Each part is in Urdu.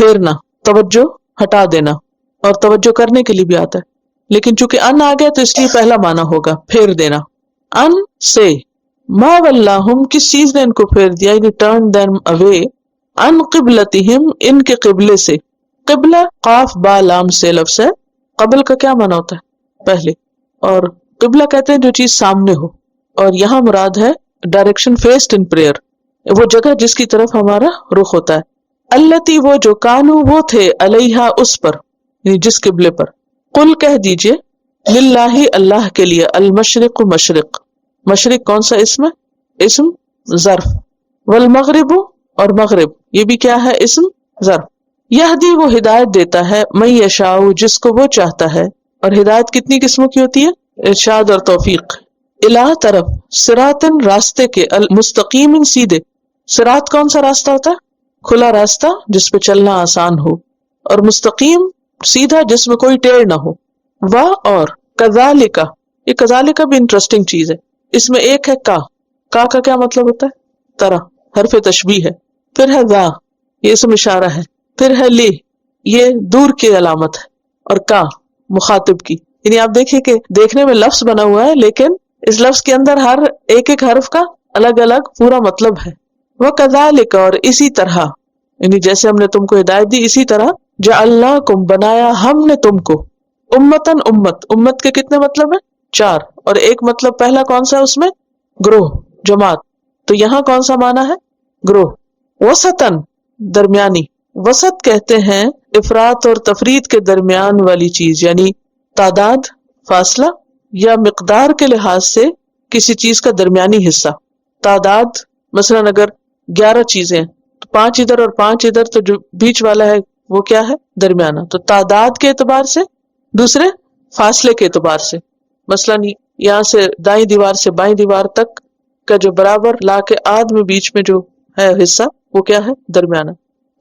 پھیرنا, توجہ ہٹا دینا, اور توجہ کرنے کے لیے بھی آتا ہے, لیکن چونکہ ان آ گیا تو اس لیے پہلا معنی ہوگا پھیر دینا. ان سے, ما ولاہم کس چیز نے ان کو پھیر دیا, یعنی ٹرن دیم اوے, ان قبلتہم ان کے قبلے سے. قبلہ قاف با لام سے لفظ ہے. قبل کا کیا معنی ہوتا ہے, پہلے, اور قبلہ کہتے ہیں جو چیز سامنے ہو, اور یہاں مراد ہے ڈائریکشن فیسڈ ان پریئر, وہ جگہ جس کی طرف ہمارا رخ ہوتا ہے. التی وہ جو, کانو وہ تھے, علیہا اس پر, یعنی جس قبلے پر. قل کہہ دیجئے, للہ اللہ کے لیے, المشرق مشرق, مشرق کون سا اسم ہے, اسم ظرف, والمغرب اور مغرب یہ بھی کیا ہے, اسم ظرف. یہدی وہ ہدایت دیتا ہے, من یشاء جس کو وہ چاہتا ہے, اور ہدایت کتنی قسموں کی ہوتی ہے, ارشاد اور توفیق. الہ طرف, صراطن راستے کے, المستقیم سیدھے. صراط کون سا راستہ ہوتا ہے, کھلا راستہ جس پہ چلنا آسان ہو, اور مستقیم سیدھا جس میں کوئی ٹیڑھ نہ ہو. اور کذالک, یہ کذالک بھی انٹرسٹنگ چیز ہے, اس میں ایک ہے کا کیا مطلب ہوتا ہے, طرح, حرف تشبیہ ہے. پھر ہے ذا, یہ اسم اشارہ ہے. پھر ہے لی, یہ دور کی علامت ہے, اور کا مخاطب کی. یعنی آپ دیکھیں کہ دیکھنے میں لفظ بنا ہوا ہے, لیکن اس لفظ کے اندر ہر ایک ایک حرف کا الگ الگ پورا مطلب ہے. وہ کذالک اور اسی طرح, یعنی جیسے ہم نے تم کو ہدایت دی اسی طرح, جعلناکم بنایا ہم نے تم کو, امتن امت, امت کے کتنے مطلب ہیں, 4, اور ایک مطلب پہلا کون سا ہے اس میں, گروہ, جماعت. تو یہاں کون سا معنی ہے, گروہ. وسطن درمیانی, وسط کہتے ہیں افراط اور تفرید کے درمیان والی چیز, یعنی تعداد, فاصلہ یا مقدار کے لحاظ سے کسی چیز کا درمیانی حصہ. تعداد مثلا اگر 11 چیزیں ہیں تو 5 ادھر اور 5 ادھر, تو جو بیچ والا ہے وہ کیا ہے, درمیانہ. تو تعداد کے اعتبار سے, دوسرے فاصلے کے اعتبار سے, مثلا یہاں سے دائیں دیوار سے بائیں دیوار تک کا جو برابر لا کے آدھ میں بیچ میں جو ہے حصہ, وہ کیا ہے, درمیانہ.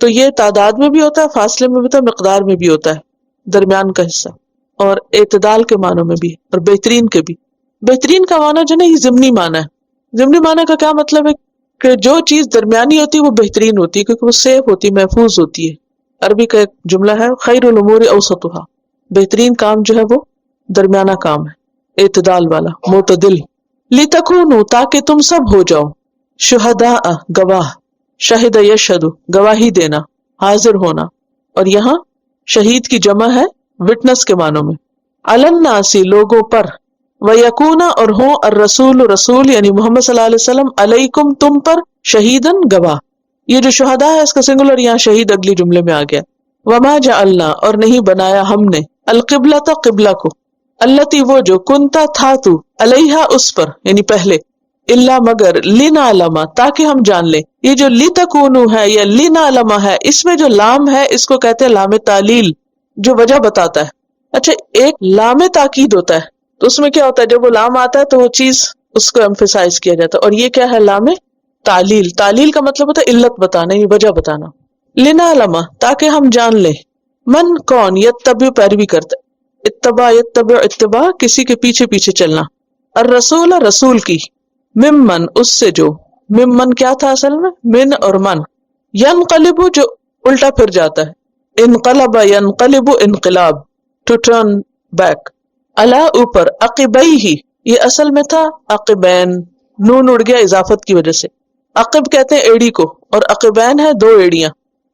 تو یہ تعداد میں بھی ہوتا ہے, فاصلے میں بھی ہوتا ہے, مقدار میں بھی ہوتا ہے, درمیان کا حصہ. اور اعتدال کے معنوں میں بھی ہے, اور بہترین کے بھی. بہترین کا معنی جو ہے یہ ضمنی معنی ہے. ضمنی معنی کا کیا مطلب ہے کہ جو چیز درمیانی ہوتی ہے وہ بہترین ہوتی ہے, کیونکہ وہ سیف ہوتی ہے, محفوظ ہوتی ہے. عربی کا ایک جملہ ہے, خیر الامور اوسطها, بہترین کام جو ہے وہ درمیانہ کام ہے, اعتدال والا, معتدل. لتکونوا تاکہ تم سب ہو جاؤ, شہداء گواہ, شہد یشہد گواہی دینا, حاضر ہونا, اور یہاں شہید کی جمع ہے وٹنس کے معنوں میں. علی الناس لوگوں پر, ویکون اور ہوں الرسول رسول یعنی محمد صلی اللہ علیہ وسلم, علیکم تم پر, شہیدن گواہ. یہ جو شہداء ہے اس کا سنگولر یہاں شہید اگلی جملے میں آ گیا. وما جعلنا اور نہیں بنایا ہم نے, القبلۃ قبلہ کو, التی وہ جو, کنتا تھا تو, علیہا اس پر یعنی پہلے, الا مگر, لنعلم تاکہ ہم جان لیں. یہ جو لتکونوا ہے یا لنعلم ہے, اس میں جو لام ہے اس کو کہتے ہیں لام تعلیل, جو وجہ بتاتا ہے. اچھا, ایک لام تاکید ہوتا ہے, تو اس میں کیا ہوتا ہے, جب وہ لام آتا ہے تو وہ چیز اس کو ایمفیسائز کیا جاتا ہے, اور یہ کیا ہے, لام تعلیل. تعلیل کا مطلب ہوتا ہے علت بتانا, یہ وجہ بتانا. لنعلم تاکہ ہم جان لیں, من کون, یتبع پیروی کرتا ہے, اتباع یتبع اتباع کسی کے پیچھے پیچھے چلنا, الرسول رسول کی, ممن اس سے جو, ممن کیا تھا اصل میں, من اور من, ینقلب جو الٹا پھر جاتا ہے, انقلب ینقلب انقلاب, ٹو ٹرن بیک, علی اوپر, عقبیہ یہ اصل میں تھا عقبین, نون اڑ گیا اضافت کی وجہ سے. عقب کہتے ہیں ایڑی کو, اور عقبین ہے 2 ایڑیاں,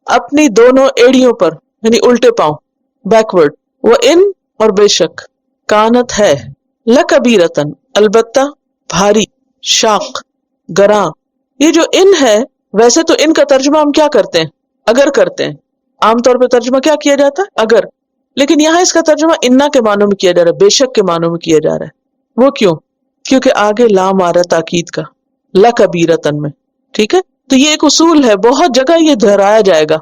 اپنی دونوں ایڑیوں پر یعنی الٹے پاؤں, بیکورڈ. وہ ان اور بے شک, کانت ہے, لکبیرتن البتہ بھاری, شاق گراں. یہ جو ان ہے, ویسے تو ان کا ترجمہ ہم کیا کرتے ہیں, اگر کرتے ہیں, عام طور پہ ترجمہ کیا کیا جاتا ہے, اگر. لیکن یہاں اس کا ترجمہ انا کے معنوں میں کیا جا رہا ہے, بے شک کے معنوں میں کیا جا رہا ہے. وہ کیوں, کیونکہ آگے لام آ رہا ہے تاکید کا, لکبیرتن میں. ٹھیک ہے, تو یہ ایک اصول ہے, بہت جگہ یہ دہرایا جائے گا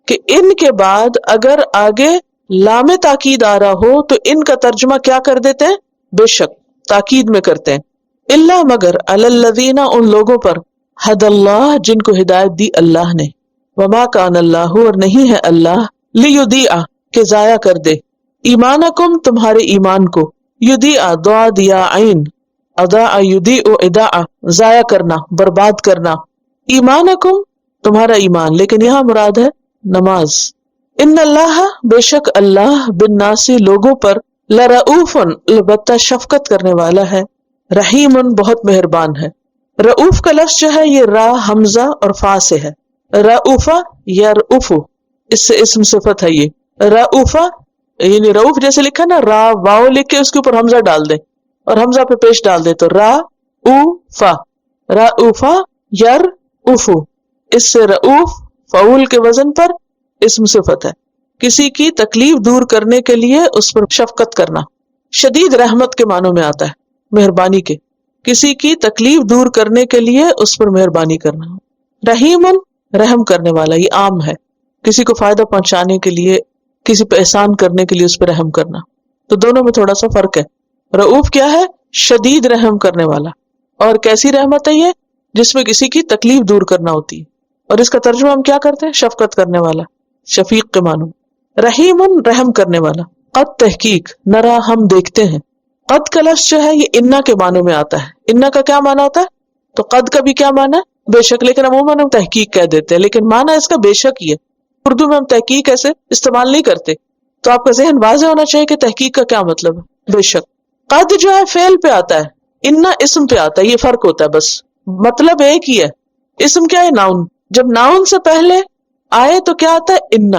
کہ ان کے بعد اگر آگے لام تاکید آ رہا ہو تو ان کا ترجمہ کیا کر دیتے ہیں, بے شک, تاکید میں کرتے ہیں. الا مگر, علی الذین ان لوگوں پر, حد اللہ جن کو ہدایت دی اللہ نے, وما کان اللہ اور نہیں ہے اللہ, لیضیع کہ ضائع کر دے, ایمانکم تمہارے ایمان کو, یضیع دعا دیا عین, اضاع یضیع اضاع ضائع کرنا, برباد کرنا, ایمانکم تمہارا ایمان, لیکن یہاں مراد ہے نماز, ان اللہ بے شک اللہ بالناسی لوگوں پر لرؤوف البتہ شفقت کرنے والا ہے، رحیم بہت مہربان ہے۔ رؤوف کا لفظ جو ہے یہ را حمزہ اور فا سے ہے۔ رؤوفا یرؤف، اس سے اسم صفت ہے یہ۔ رؤوفا یعنی رؤوف جیسے لکھا نا، را واو لکھ کے اس کے اوپر حمزہ ڈال دیں اور حمزہ پہ پیش ڈال دیں تو را او فا، رؤوفا یرؤف، اس سے رؤوف فعول کے وزن پر اسم صفت ہے، کسی کی تکلیف دور کرنے کے لیے اس پر شفقت کرنا۔ شدید رحمت کے معنوں میں آتا ہے، مہربانی کے، کسی کی تکلیف دور کرنے کے لیے اس پر مہربانی کرنا۔ رحیم رحم کرنے والا، یہ عام ہے، کسی کو فائدہ پہنچانے کے لیے، کسی پہ احسان کرنے کے لیے اس پہ رحم کرنا، تو دونوں میں تھوڑا سا فرق ہے۔ رؤوف کیا ہے؟ شدید رحم کرنے والا، اور کیسی رحمت ہے یہ؟ جس میں کسی کی تکلیف دور کرنا ہوتی ہے، اور اس کا ترجمہ ہم کیا کرتے ہیں؟ شفقت کرنے والا، شفیق کے معنوں۔ رحیم رحم کرنے والا۔ قد تحقیق، نرا ہم دیکھتے ہیں۔ قد کا لفظ جو ہے یہ انا کے معنوں میں آتا ہے۔ انا کا کیا معنی ہوتا ہے؟ تو قد کا بھی کیا معنی ہے؟ بے شک، لیکن عموماً ہم تحقیق کہہ دیتے ہیں، لیکن معنی اس کا بے شک ہی ہے۔ اردو میں ہم تحقیق ایسے استعمال نہیں کرتے، تو آپ کا ذہن واضح ہونا چاہیے کہ تحقیق کا کیا مطلب ہے، بے شک۔ قد جو ہے فعل پہ آتا ہے، انا اسم پہ آتا ہے، یہ فرق ہوتا ہے بس، مطلب ایک ہی ہے۔ اسم کیا ہے؟ ناؤن، جب ناؤن سے پہلے آئے تو کیا آتا ہے؟ انا،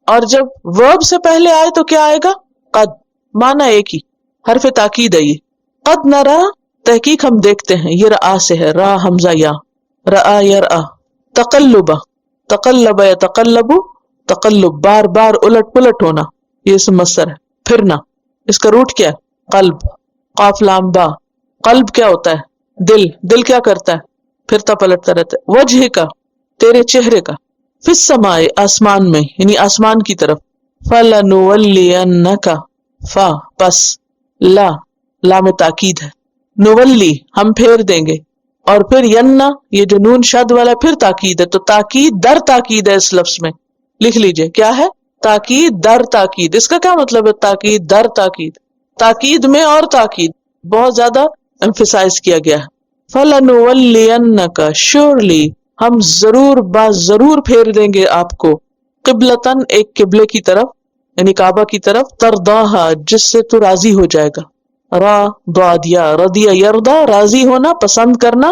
اور جب ورب سے پہلے آئے تو کیا آئے گا؟ قد، معنی ایک ہی، حرف تاکید ہے یہ۔ قد نرا تحقیق ہم دیکھتے ہیں، یہ رآ سے ہے، را حمزہ یا، رآ یرآ۔ تقلبا، تقلب یتقلب، تقلب بار بار الٹ پلٹ ہونا، یہ اسم مصدر ہے۔ پھرنا، اس کا روٹ کیا ہے؟ قلب، قاف لام با۔ قلب کیا ہوتا ہے؟ دل، دل کیا کرتا ہے؟ پھرتا پلٹتا رہتا ہے۔ وجہ کا، تیرے چہرے کا۔ فی السماء، آسمان میں، یعنی آسمان کی طرف۔ فلنولینک، فا پس، لا لام تاکید ہے، نولی ہم پھیر دیں گے، اور پھر ینا، یہ جو نون شد والا پھر تاکید ہے، تو تاکید در تاکید ہے اس لفظ میں، لکھ لیجئے کیا ہے؟ تاکید در تاکید۔ اس کا کیا مطلب ہے تاکید در تاکید؟ تاکید میں اور تاکید بہت زیادہ ایمفیسائز کیا گیا ہے۔ فَلَنُوَلِّيَنَّكَ، surely ہم ضرور ضرور پھیر دیں گے آپ کو، قبلتن ایک قبلے کی طرف، یعنی کعبہ کی طرف، ترضاہا جس سے تو راضی ہو جائے گا۔ را ضادیا، رضیا یردا، راضی ہونا، پسند کرنا،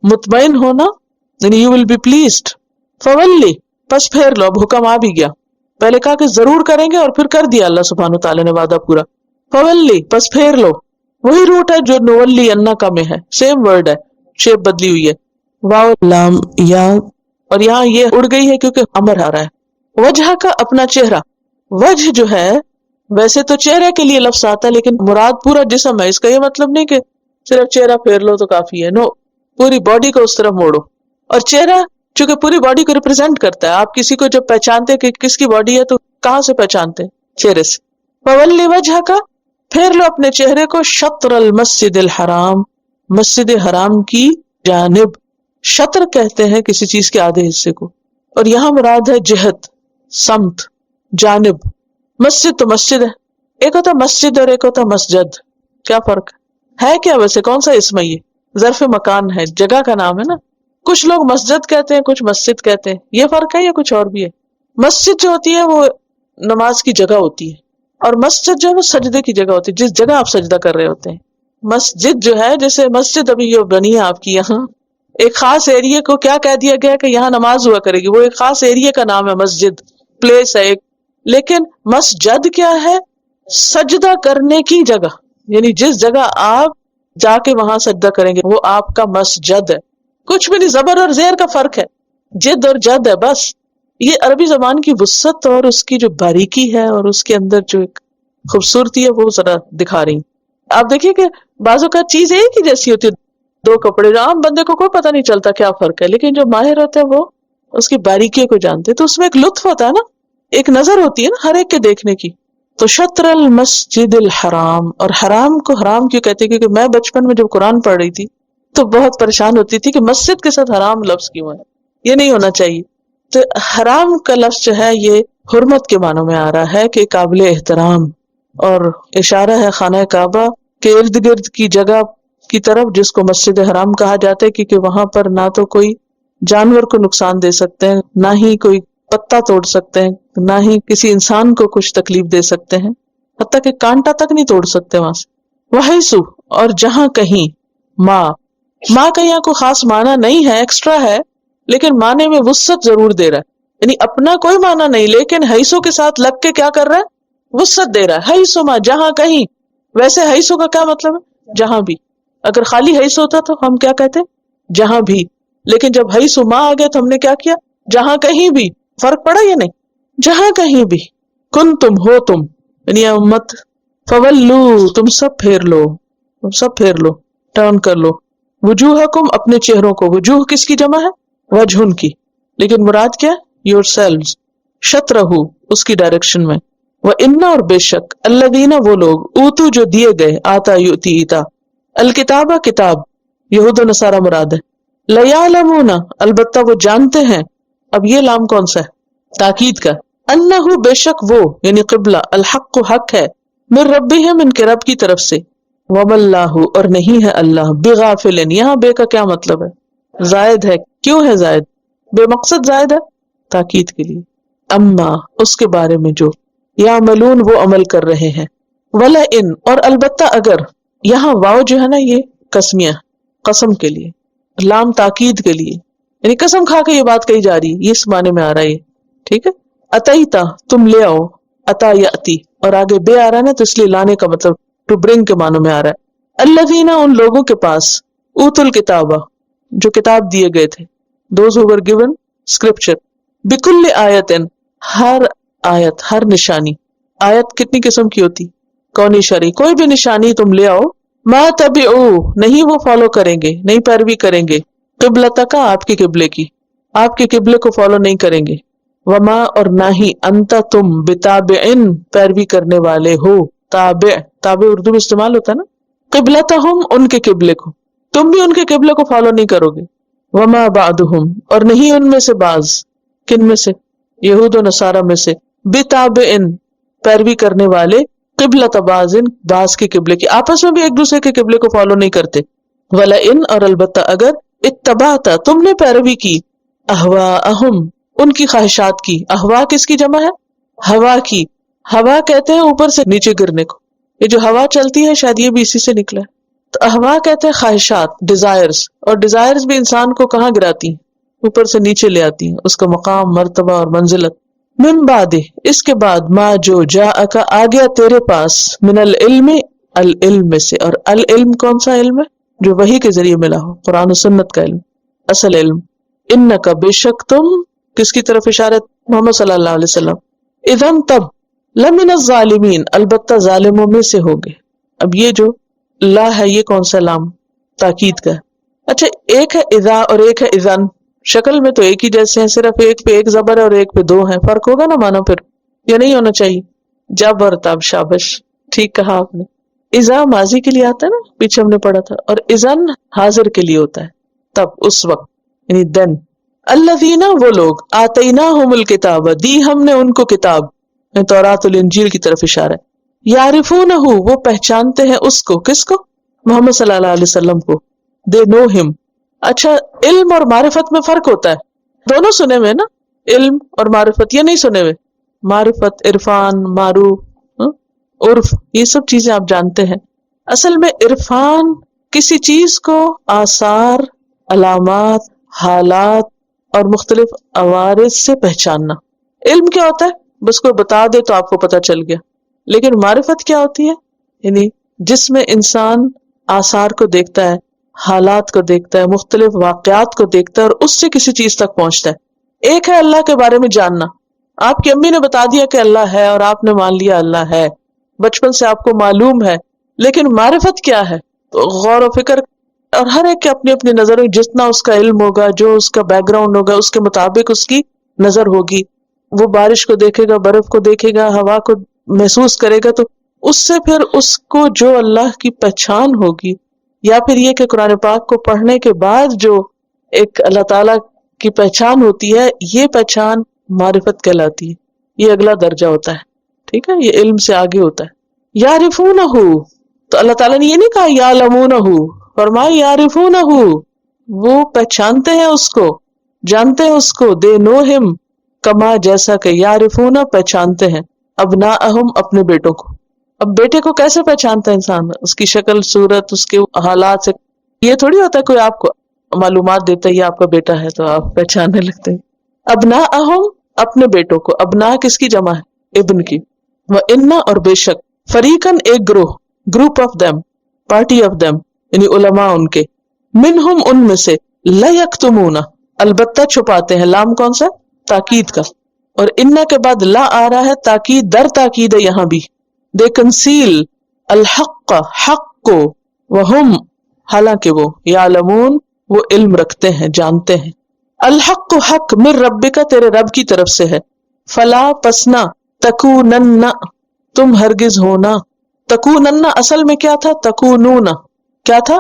مطمئن ہونا، یعنی you will be pleased۔ فولی، پس پھیر لو، اب حکم آ بھی گیا، پہلے کہا کہ ضرور کریں گے اور پھر کر دیا اللہ سبحانہ وتعالی نے وعدہ پورا۔ فولی، پس پھیر لو، وہی روٹ ہے جو نولی انا کا میں ہے، سیم ورڈ ہے، شیپ بدلی ہوئی ہے، واو لام یا، اور یہاں یہ اڑ گئی ہے کیونکہ امر آ رہا ہے۔ وجہ کا، اپنا چہرہ۔ وجہ جو ہے ویسے تو چہرے کے لیے لفظ آتا ہے، لیکن مراد پورا جسم ہے، اس کا یہ مطلب نہیں کہ صرف چہرہ پھیر لو تو کافی ہے، نو، پوری باڈی کو اس طرف موڑو۔ اور چہرہ چونکہ پوری باڈی کو ریپرزینٹ کرتا ہے، آپ کسی کو جب پہچانتے کہ کس کی باڈی ہے تو کہاں سے پہچانتے؟ چہرے سے۔ فولی وجہ کا، پھیر لو اپنے چہرے کو، شطر المسجد الحرام، مسجد حرام کی جانب۔ شطر کہتے ہیں کسی چیز کے آدھے حصے کو، اور یہاں مراد ہے جہت، سمت، جانب۔ مسجد تو مسجد ہے، ایک ہوتا مسجد اور ایک ہوتا مسجد، کیا فرق ہے کیا ویسے؟ کون سا اسم ہے یہ؟ ظرف مکان ہے، جگہ کا نام ہے نا۔ کچھ لوگ مسجد کہتے ہیں، کچھ مسجد کہتے ہیں، یہ فرق ہے یا کچھ اور بھی ہے؟ مسجد جو ہوتی ہے وہ نماز کی جگہ ہوتی ہے، اور مسجد جو ہے وہ سجدے کی جگہ ہوتی ہے، جس جگہ آپ سجدہ کر رہے ہوتے ہیں۔ مسجد جو ہے، جیسے مسجد ابھی جو بنی ہے آپ کی یہاں، ایک خاص ایریے کو کیا کہہ دیا گیا کہ یہاں نماز ہوا کرے گی، وہ ایک خاص ایریے کا نام ہے مسجد، پلیس ہے ایک۔ لیکن مسجد کیا ہے؟ سجدہ کرنے کی جگہ، یعنی جس جگہ آپ جا کے وہاں سجدہ کریں گے وہ آپ کا مسجد ہے۔ کچھ بھی نہیں، زبر اور زیر کا فرق ہے، جد اور جد ہے بس۔ یہ عربی زبان کی وسعت اور اس کی جو باریکی ہے اور اس کے اندر جو ایک خوبصورتی ہے وہ ذرا دکھا رہی۔ آپ دیکھیے کہ بعضوں کا چیز ایک ہی جیسی ہوتی ہے، دو کپڑے، جو عام بندے کو کوئی پتہ نہیں چلتا کیا فرق ہے، لیکن جو ماہر ہوتے ہیں وہ اس کی باریکیوں کو جانتے، تو اس میں ایک لطف ہوتا ہے نا، ایک نظر ہوتی ہے نا ہر ایک کے دیکھنے کی۔ تو شطر المسجد الحرام، اور حرام کو حرام کیوں کہتے ہیں؟ کیونکہ میں بچپن میں جب قرآن پڑھ رہی تھی تو بہت پریشان ہوتی تھی کہ مسجد کے ساتھ حرام لفظ کیوں ہے، یہ نہیں ہونا چاہیے۔ تو حرام کا لفظ جو ہے یہ حرمت کے معنوں میں آ رہا ہے کہ قابل احترام، اور اشارہ ہے خانہ کعبہ کے ارد گرد کی جگہ کی طرف جس کو مسجد حرام کہا جاتا ہے، کیونکہ وہاں پر نہ تو کوئی جانور کو نقصان دے سکتے ہیں، نہ ہی کوئی پتا توڑ سکتے ہیں، نہ ہی کسی انسان کو کچھ تکلیف دے سکتے ہیں، حتیٰ کہ کانٹا تک نہیں توڑ سکتے وہاں سے. وحیثو، اور جہاں کہیں، ماں کا یہاں کوئی خاص معنی نہیں ہے، ایکسٹرا ہے، لیکن معنی میں وسعت ضرور دے رہا ہے. یعنی اپنا کوئی معنی نہیں، لیکن حیثو کے ساتھ لگ کے کیا کر رہا ہے، وسعت دے رہا ہے. حیثو ماں، جہاں کہیں. ویسے حیثو کا کیا مطلب ہے، جہاں بھی. اگر خالی حیث ہوتا تو ہم کیا کہتے، جہاں بھی. لیکن جب حیث ماں آ گیا تو ہم نے کیا کیا، جہاں کہیں بھی. فرق پڑا یا نہیں، جہاں کہیں بھی. کن تم ہو تم، یعنی اے امت، فولو، تم سب پھیر لو، تم سب پھیر لو، ٹرن کر لو. وجوہکم، اپنے چہروں کو. وجوہ کس کی جمع ہے، وجہن کی. لیکن مراد کیا، یور سیلوز، شطرہو، اس کی ڈائریکشن میں. وَإِنَّ، اور بے شک، الذین، وہ لوگ، اوتو، جو دیے گئے، آتا یؤتی ایتا، الکتاب، کتاب، یہود و نصارہ مراد ہے. لیعلمون، البتہ وہ جانتے ہیں. اب یہ لام کون سا ہے، تاکید کا. انہ، بے شک وہ، یعنی قبلہ، الحق، حق ہے، من ربہم، ان کے رب کی طرف سے. وما اللہ، اور نہیں ہے اللہ، بغافل. یہاں بے کا کیا مطلب ہے، زائد ہے. کیوں ہے زائد، بے مقصد زائد ہے، تاکید کے لیے. اما، اس کے بارے میں جو، یعملون، وہ عمل کر رہے ہیں. ولئن، اور البتہ اگر. یہاں واؤ جو ہے نا، یہ قسمیہ، قسم کے لیے. لام تاکید کے لیے، یعنی قسم کھا کے یہ بات کہی جا رہی ہے، یہ اس معنی میں آ رہا ہے یہ. ٹھیک ہے. اتیتا، تم لے آؤ. اتا یاتی، اور آگے بے آ رہا ہے نا، تو اس لیے لانے کا مطلب ٹو برنگ کے معنوں میں آ رہا ہے. الذین، ان لوگوں کے پاس، اوت الکتاب، جو کتاب دیے گئے تھے. Those who were given scripture. بکل آیت، ہر آیت، ہر نشانی. آیت کتنی قسم کی ہوتی، کونی شرعی. کوئی بھی نشانی تم لے آؤ. ما تبعو، نہیں وہ فالو کریں گے، نہیں پیروی کریں گے. قبلتک، آپ کے قبلے کی، آپ کے قبلے کو فالو نہیں کریں گے. وما، اور نہ ہی، انت، تم، بتابعن، پیروی کرنے والے ہو. تابع، تابع اردو میں استعمال ہوتا ہے نا. قبلتہم، ان کے قبلے کو، تم بھی ان کے قبلے کو فالو نہیں کرو گے. وما بعدہم، اور نہیں ان میں سے بعض. کن میں سے، یہود و نصارہ میں سے. بتابعن، پیروی کرنے والے. قبلۃ بعضن، بعض کے قبلے کی. آپس میں بھی ایک دوسرے کے قبلے کو فالو نہیں کرتے. ولئن، اور البتہ اگر. اتبعت، تم نے پیروی کی. اہواءہم، ان کی خواہشات کی. اہوا کس کی جمع ہے، ہوا کی. ہوا کہتے ہیں اوپر سے نیچے گرنے کو. یہ جو ہوا چلتی ہے شاید یہ بھی اسی سے نکلا ہے. تو اہوا کہتے ہیں خواہشات، ڈیزائرز. اور ڈیزائرز بھی انسان کو کہاں گراتی ہیں، اوپر سے نیچے لے آتی ہیں، اس کا مقام، مرتبہ اور منزلت. من بعد، اس کے بعد. ما، جو، جاءک، آ گیا تیرے پاس. من العلم، العلم سے. اور العلم کون سا علم ہے، جو وحی کے ذریعے ملا ہو، قرآن و سنت کا علم، اصل علم. انک، بے شک تم، کس کی طرف اشارت، محمد صلی اللہ علیہ وسلم. اذن، تب. لمن الظالمین، البتہ ظالموں میں سے ہوگے. اب یہ جو لا ہے یہ کون سا لام، تاکید کا ہے. اچھا، ایک ہے اذا اور ایک ہے اذن. شکل میں تو ایک ہی جیسے ہیں، صرف ایک پہ ایک زبر ہے اور ایک پہ دو ہیں. فرق ہوگا نا مانا پھر، یا نہیں ہونا چاہیے. جب اور تب، شابش، ٹھیک کہا آپ نے. اذا ماضی کے لیے آتا ہے نا، پیچھے ہم نے پڑھا تھا. اور اذن حاضر کے لیے ہوتا ہے، تب، اس وقت، یعنی دن. الذین، وہ لوگ. آتیناہم الکتاب، دی ہم نے ان کو کتاب. توراۃ الانجیل کی طرف اشارہ ہے. یعرفونہ، وہ پہچانتے ہیں اس کو. کس کو، محمد صلی اللہ علیہ وسلم کو. دے نو ہم. اچھا، علم اور معرفت میں فرق ہوتا ہے، دونوں سنے ہوئے نا، علم اور معرفت. یہ نہیں سنے ہوئے، معرفت، عرفان، معروف، عرف، یہ سب چیزیں آپ جانتے ہیں. اصل میں عرفان کسی چیز کو آثار، علامات، حالات اور مختلف عوارض سے پہچاننا. علم کیا ہوتا ہے، بس کوئی بتا دے تو آپ کو پتہ چل گیا. لیکن معرفت کیا ہوتی ہے، یعنی جس میں انسان آثار کو دیکھتا ہے، حالات کو دیکھتا ہے، مختلف واقعات کو دیکھتا ہے اور اس سے کسی چیز تک پہنچتا ہے. ایک ہے اللہ کے بارے میں جاننا. آپ کی امی نے بتا دیا کہ اللہ ہے اور آپ نے مان لیا اللہ ہے، بچپن سے آپ کو معلوم ہے. لیکن معرفت کیا ہے، تو غور و فکر. اور ہر ایک کے اپنی اپنی نظر میں، جتنا اس کا علم ہوگا، جو اس کا بیک گراؤنڈ ہوگا، اس کے مطابق اس کی نظر ہوگی. وہ بارش کو دیکھے گا، برف کو دیکھے گا، ہوا کو محسوس کرے گا، تو اس سے پھر اس کو جو اللہ کی پہچان ہوگی. یا پھر یہ کہ قرآن پاک کو پڑھنے کے بعد جو ایک اللہ تعالیٰ کی پہچان ہوتی ہے، یہ پہچان معرفت کہلاتی ہے. یہ اگلا درجہ ہوتا ہے. ٹھیک ہے، یہ علم سے آگے ہوتا ہے. یعرفونہ، تو اللہ تعالیٰ نے یہ نہیں کہا یعلمونہ، فرمایا یعرفونہ، وہ پہچانتے ہیں اس کو، جانتے ہیں اس کو. دے نو ہم، کما جیسا کہ یعرفون پہچانتے ہیں ابناءہم اپنے بیٹوں کو. اب بیٹے کو کیسے پہچانتا ہے انسان؟ اس کی شکل صورت، اس کے حالات سے. یہ تھوڑی ہوتا ہے کوئی آپ کو معلومات دیتا ہے یہ آپ کا بیٹا ہے تو آپ پہچاننے لگتے ہیں. ابناءہم اپنے بیٹوں کو. ابنا کس کی جمع ہے؟ ابن کی. وَإِنَّ اور بے شک فریقاً ایک گروہ، group of them, party of them یعنی علماء ان کے، منہم ان میں سے، لَيَكْتُمُونَ البتہ چھپاتے ہیں. لام کون سا؟ تاکید کا. اور انّا کے بعد لا آ رہا ہے تاکید در تاکید ہے یہاں بھی. دے کنسیل الحق حق کو، وہم حالانکہ وہ، یعلمون وہ علم رکھتے ہیں جانتے ہیں. الحق حق من ربک تیرے رب کی طرف سے ہے. فلا پسنا تکونن تم ہرگز ہونا. تکونن اصل میں کیا تھا؟ تکونون. کیا تھا؟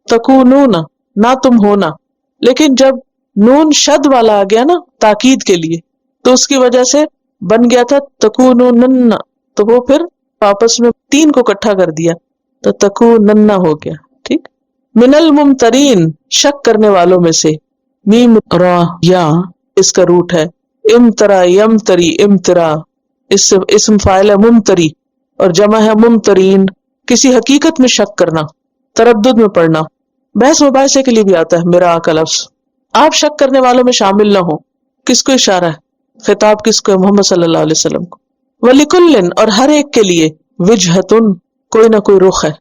تکونون نہ تم ہونا. لیکن جب نون شد والا آ گیا نا تاکید کے لیے تو اس کی وجہ سے بن گیا تھا تکونن، تو وہ پھر آپس میں تین کو اکٹھا کر دیا تو تکونن ہو گیا. ٹھیک. من الممترین شک کرنے والوں میں سے. میم را یا اس کا روٹ ہے. امترا یمتری امترا اسم فاعل ہے ممتری اور جمع ہے ممترین. کسی حقیقت میں شک کرنا، تردد میں پڑنا. بحث مباحثے کے لیے بھی آتا ہے میرا کا لفظ. آپ شک کرنے والوں میں شامل نہ ہو. کس کو اشارہ ہے؟ خطاب کس کو ہے؟ محمد صلی اللہ علیہ وسلم کو. وَلِكُلٍّ اور ہر ایک کے لیے، وجہتن کوئی نہ کوئی رخ ہے.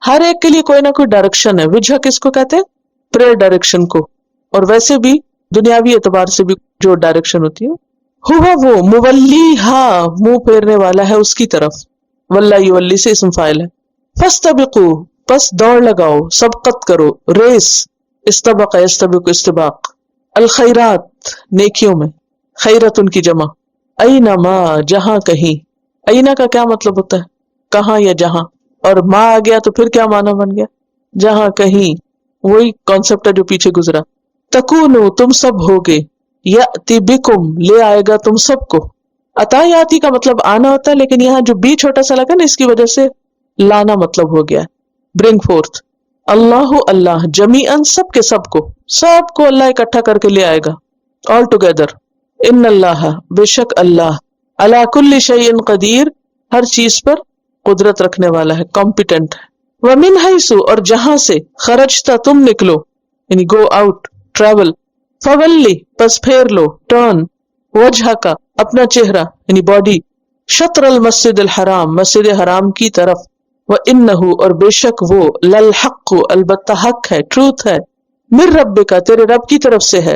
ہر ایک کے لیے کوئی نہ کوئی ڈائریکشن ہے. وجہ کس کو کہتے ہیں؟ پریئر ڈائریکشن کو. اور ویسے بھی دنیاوی اعتبار سے بھی جو ڈائریکشن ہوتی ہے ہوا وہ مولیہا منہ پھیرنے والا ہے اس کی طرف. واللہ یولی سے اسم فاعل ہے. فاستبقوا پس دوڑ لگاؤ، سبقت کرو، ریس. استبق یستبق استباق. الخیرات نیکیوں میں. خیرت ان کی جمع. اینما جہاں کہیں. اینا کا کیا مطلب ہوتا ہے؟ کہاں یا جہاں. اور ما آ گیا تو پھر کیا معنی بن گیا؟ جہاں کہیں. وہی کانسیپٹ ہے جو پیچھے گزرا. تکونو تم سب ہوگے، یأتی بکم لے آئے گا تم سب کو. عطا یاتی کا مطلب آنا ہوتا ہے لیکن یہاں جو بی چھوٹا سا لگا نا اس کی وجہ سے لانا مطلب ہو گیا. Bring forth. اللہ اللہ جمیعاً سب کے سب کو اللہ اکٹھا کر کے لے آئے گا. All together. ان اللہ بے شک اللہ علی کل شیء قدیر ہر چیز پر قدرت رکھنے والا ہے، کمپیٹنٹ ہے. ومن حیث اور جہاں سے خرجتا تم نکلو یعنی گو آؤٹ ٹریول. فولی پس پھیر لو ٹرن. وجہ کا اپنا چہرہ یعنی باڈی. شطر المسجد الحرام مسجد حرام کی طرف. وَإِنَّهُ اور بے شک وہ للحق البتہ حق ہے، ٹروتھ ہے. من ربک تیرے رب کی طرف سے ہے.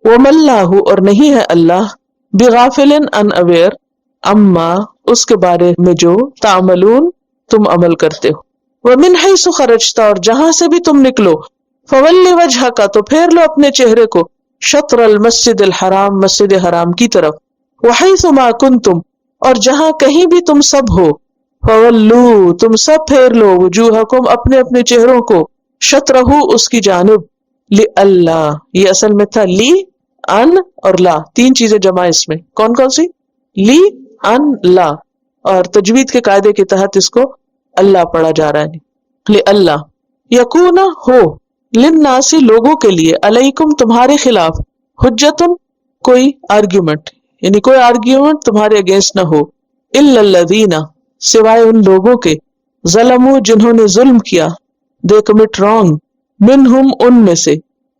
وَمَا اللَّهُ اور نہیں ہے اللہ بغافل ان اویئر اما اس کے بارے میں جو تعملون تم عمل کرتے ہو. وَمِنْ حَيْثُ خَرَجْتَ اور جہاں سے بھی تم نکلو. فَوَلِّ وَجْهَكَ تو پھیر لو اپنے چہرے کو. شطر المسجد الحرام مسجد حرام کی طرف. وَحَيْثُ مَا كُنْتُمْ اور جہاں کہیں بھی تم سب ہو. فَوَلُّوا تم سب پھیر لو وجوہکم اپنے اپنے چہروں کو. شطرہ اس کی جانب. لِأَلَّا یہ اصل میں تھا لی ان اور لا تین چیزیں جمع اس میں. کون کون سی؟ لی ان لا. اور تجوید کے قاعدے کے تحت اس کو اللہ پڑھا جا رہا ہے. لِأَلَّا یکون ہو للناس لوگوں کے لیے علیکم تمہارے خلاف حجتن کوئی آرگیومنٹ یعنی کوئی آرگیومنٹ تمہارے اگینسٹ نہ ہو. الا الذین سوائے ان لوگوں کے ظلموا جنہوں نے ظلم کیا. They commit wrong. منہم ان میں سے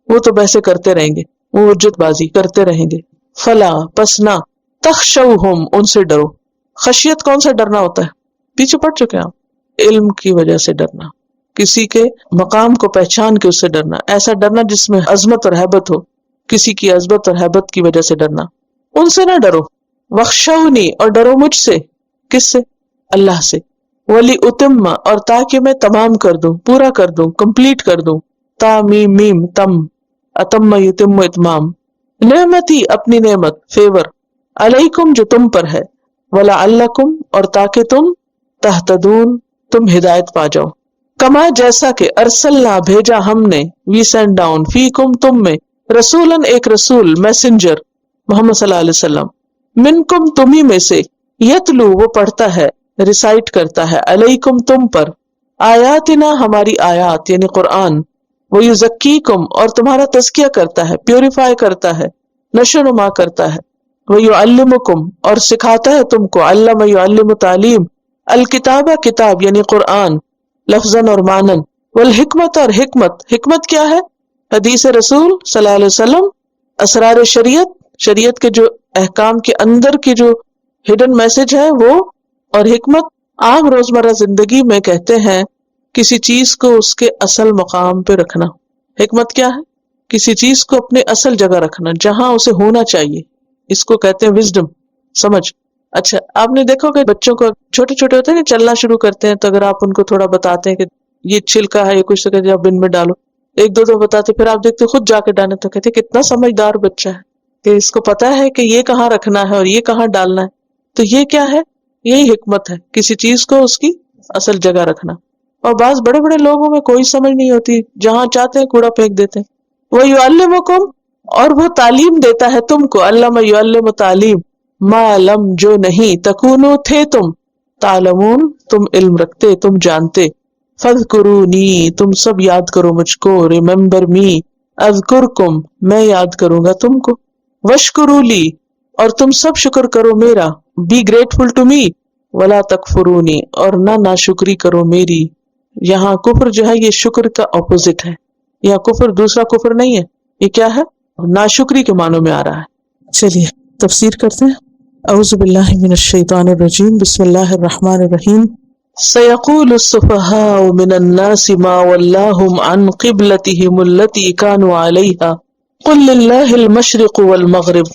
وہ تو بحثیں کرتے رہیں گے، وہ حجت بازی کرتے رہیں گے. فلا پس نہ تخشوہم ان سے ڈرو. خشیت کون سا ڈرنا ہوتا ہے؟ پیچھے پڑ چکے ہیں آپ. علم کی وجہ سے ڈرنا، کسی کے مقام کو پہچان کے اس سے ڈرنا. ایسا ڈرنا جس میں عظمت اور ہیبت ہو، کسی کی عظمت اور ہیبت کی وجہ سے ڈرنا. ان سے نہ ڈرو. وخشونی اور ڈرو مجھ سے. کس سے؟ اللہ سے. ولی اتم اور تاکہ میں تمام کر دوں، پورا کر دوں، کمپلیٹ کر دوں. تا میم میم تم اتم یتم اتمام. نعمتی اپنی نعمت فیور علیکم جو تم پر ہے. ولعلکم اور تاکہ تم تہتدون تم ہدایت پا جاؤ. کما جیسا کہ ارسلنا بھیجا ہم نے وی سینڈ ڈاؤن فیکم تم میں رسولن ایک رسول میسنجر محمد صلی اللہ علیہ وسلم. منکم تمہیں میں سے یتلو وہ پڑھتا ہے ریسائٹ کرتا ہے علیکم تم پر آیاتنا ہماری آیات یعنی قرآن. ویزکیکم اور تمہارا تزکیہ کرتا ہے، پیوریفائی کرتا ہے، نشو نما کرتا ہے. وَيُعَلِّمُكُمْ اور سکھاتا ہے تم کو، علم یعلم تعلیم، الکتابہ کتاب یعنی قرآن لفظاً اور معنن، والحکمت اور حکمت، حکمت کیا ہے؟ حدیث رسول صلی اللہ علیہ وسلم، اسرار شریعت، شریعت کے جو احکام کے اندر کی جو ہڈن میسج ہے وہ، اور حکمت عام روزمرہ زندگی میں کہتے ہیں کسی چیز کو اس کے اصل مقام پہ رکھنا۔ حکمت کیا ہے؟ کسی چیز کو اپنے اصل جگہ رکھنا جہاں اسے ہونا چاہیے، اس کو کہتے ہیں وزڈم، سمجھ۔ اچھا آپ نے دیکھو کہ بچوں کو چھوٹے چھوٹے ہوتے ہیں کہ چلنا شروع کرتے ہیں، تو اگر آپ ان کو تھوڑا بتاتے ہیں کہ یہ چھلکا ہے، یہ کچھ تو کہتے ہیں بن میں ڈالو، ایک دو بتاتے، پھر آپ دیکھتے خود جا کے ڈالنے، تو کہتے ہیں کتنا سمجھدار بچہ ہے کہ اس کو پتا ہے کہ یہ کہاں رکھنا ہے اور یہ کہاں ڈالنا ہے۔ تو یہ کیا ہے؟ یہی حکمت ہے، کسی چیز کو اس کی اصل جگہ رکھنا۔ اور بعض بڑے بڑے لوگوں میں کوئی سمجھ نہیں ہوتی، جہاں چاہتے ہیں کوڑا پھینک دیتے ہیں۔ وَيُعَلِّمُكُمْ اور وہ تعلیم دیتا ہے تم کو، علم یعلم تعلیم، ما لم جو نہیں، تکونو تھے تم، تعلمون تم علم رکھتے، تم جانتے، فاذکرونی تم سب یاد کرو مجھ کو، ریممبر می اذکرکم میں یاد کروں گا تم کو، واشکروا لی اور تم سب شکر کرو میرا، بی گریٹفل ٹو می، ولا تکفرونی اور نہ ناشکری کرو میری۔ یہاں کفر جو ہے یہ شکر کا اپوزٹ ہے، یہاں کفر دوسرا کفر نہیں ہے، یہ کیا ہے؟ ناشکری کے معنوں میں آ رہا ہے۔ چلیے تفسیر کرتے ہیں۔ اعوذ باللہ من الشیطان الرجیم، بسم اللہ الرحمن الرحیم۔ سیقول السفہاء من الناس ما ولاہم عن قبلتہم التی کانوا علیہا قل للہ المشرق والمغرب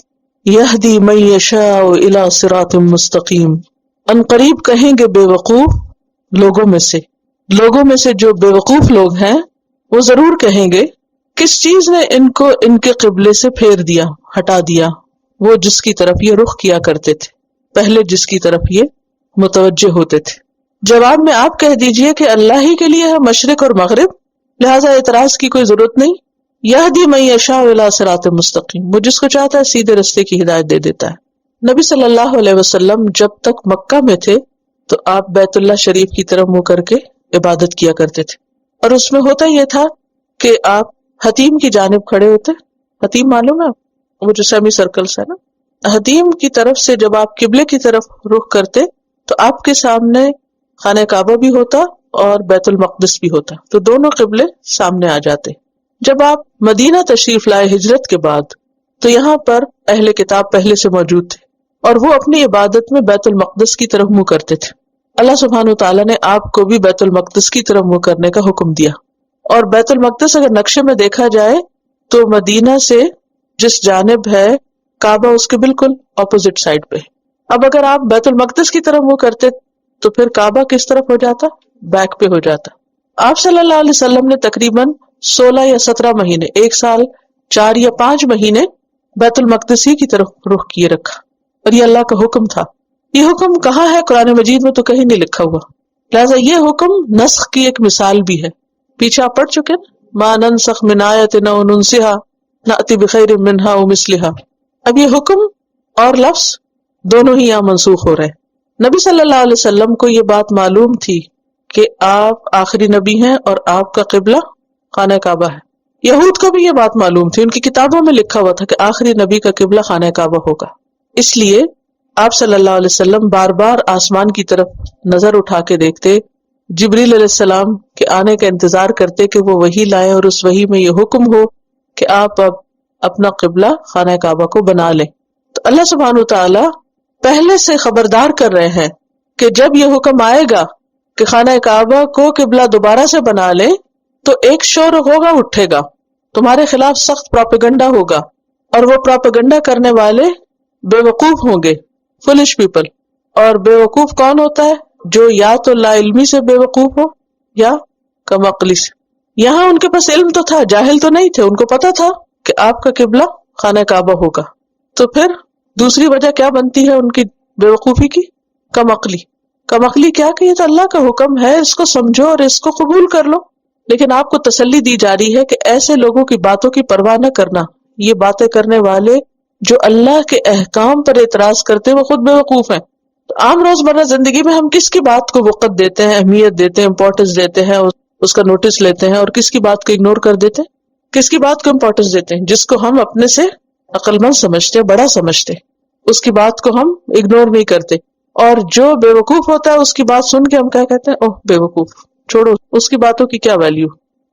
یہدی من یشاء الی صراط مستقیم۔ ان قریب کہیں گے بے وقوف لوگوں میں سے جو بے وقوف لوگ ہیں وہ ضرور کہیں گے کس چیز نے ان کو ان کے قبلے سے پھیر دیا، ہٹا دیا، وہ جس کی طرف یہ رخ کیا کرتے تھے، پہلے جس کی طرف یہ متوجہ ہوتے تھے۔ جواب میں آپ کہہ دیجئے کہ اللہ ہی کے لیے ہے مشرق اور مغرب، لہٰذا اعتراض کی کوئی ضرورت نہیں۔ یہدی من یشاء الی صراط مستقیم، وہ جس کو چاہتا ہے سیدھے رستے کی ہدایت دے دیتا ہے۔ نبی صلی اللہ علیہ وسلم جب تک مکہ میں تھے تو آپ بیت اللہ شریف کی طرف منہ کر کے عبادت کیا کرتے تھے، اور اس میں ہوتا یہ تھا کہ آپ حتیم کی جانب کھڑے ہوتے۔ حتیم معلوم ہے وہ جو سیمی سرکلز ہے نا، حتیم کی طرف سے جب آپ قبلے کی طرف رخ کرتے تو آپ کے سامنے خانہ کعبہ بھی ہوتا اور بیت المقدس بھی ہوتا، تو دونوں قبلے سامنے آ جاتے۔ جب آپ مدینہ تشریف لائے ہجرت کے بعد تو یہاں پر اہل کتاب پہلے سے موجود تھے اور وہ اپنی عبادت میں بیت المقدس کی طرف منہ کرتے تھے۔ اللہ سبحانہ وتعالیٰ نے آپ کو بھی بیت المقدس کی طرف منہ کرنے کا حکم دیا، اور بیت المقدس اگر نقشے میں دیکھا جائے تو مدینہ سے جس جانب ہے کعبہ اس کے بالکل اپوزٹ سائڈ پہ۔ اب اگر آپ بیت المقدس کی طرف منہ کرتے تو پھر کعبہ کس طرف ہو جاتا؟ بیک پہ ہو جاتا۔ آپ صلی اللہ علیہ وسلم نے تقریباً 16 یا 17 مہینے، 1 سال 4 یا 5 مہینے بیت المقدس ہی کی طرف رخ کیے رکھا، اور یہ اللہ کا حکم تھا۔ یہ حکم کہاں ہے؟ قرآن مجید میں تو کہیں نہیں لکھا ہوا، لہٰذا یہ حکم نسخ کی ایک مثال بھی ہے۔ پیچھے آپ پڑھ چکے نا، ما ننسخ من آیت او ننسها نأتی بخیر منہا او مثلہا۔ اب یہ حکم اور لفظ دونوں ہی یہاں منسوخ ہو رہے ہیں۔ نبی صلی اللہ علیہ وسلم کو یہ بات معلوم تھی کہ آپ آخری نبی ہیں اور آپ کا قبلہ خانہ کعبہ ہے۔ یہود کو بھی یہ بات معلوم تھی، ان کی کتابوں میں لکھا ہوا تھا کہ آخری نبی کا قبلہ خانہ کعبہ ہوگا۔ اس لیے آپ صلی اللہ علیہ وسلم بار بار آسمان کی طرف نظر اٹھا کے دیکھتے، جبریل علیہ السلام کے آنے کا انتظار کرتے کہ وہ وحی لائے اور اس وحی میں یہ حکم ہو کہ آپ اب اپنا قبلہ خانہ کعبہ کو بنا لیں۔ تو اللہ سبحانہ وتعالی پہلے سے خبردار کر رہے ہیں کہ جب یہ حکم آئے گا کہ خانہ کعبہ کو قبلہ دوبارہ سے بنا لیں تو ایک شور ہوگا، اٹھے گا، تمہارے خلاف سخت پروپیگنڈا ہوگا، اور وہ پروپیگنڈا کرنے والے بے وقوف ہوں گے، فولش پیپل۔ اور بے وقوف کون ہوتا ہے؟ جو یا تو لا علمی سے بے وقوف ہو یا کم عقلی سے۔ یہاں ان کے پاس علم تو تھا، جاہل تو نہیں تھے، ان کو پتا تھا کہ آپ کا قبلہ خانہ کعبہ ہوگا۔ تو پھر دوسری وجہ کیا بنتی ہے ان کی بے وقوفی کی؟ کم عقلی۔ کم عقلی کیا کہ یہ تو اللہ کا حکم ہے، اس کو سمجھو اور اس کو قبول کر لو۔ لیکن آپ کو تسلی دی جا رہی ہے کہ ایسے لوگوں کی باتوں کی پرواہ نہ کرنا، یہ باتیں کرنے والے جو اللہ کے احکام پر اعتراض کرتے وہ خود بے وقوف ہیں۔ تو عام روزمرہ زندگی میں ہم کس کی بات کو وقت دیتے ہیں، اہمیت دیتے ہیں، امپورٹنس دیتے ہیں، اس کا نوٹس لیتے ہیں، اور کس کی بات کو اگنور کر دیتے ہیں؟ کس کی بات کو امپورٹنس دیتے ہیں؟ جس کو ہم اپنے سے عقل مند سمجھتے ہیں، بڑا سمجھتے ہیں۔ اس کی بات کو ہم اگنور نہیں کرتے، اور جو بے وقوف ہوتا ہے اس کی بات سن کے ہم کیا کہتے ہیں، اوہ بے وقوف، چھوڑو اس کی باتوں کی کیا ویلیو،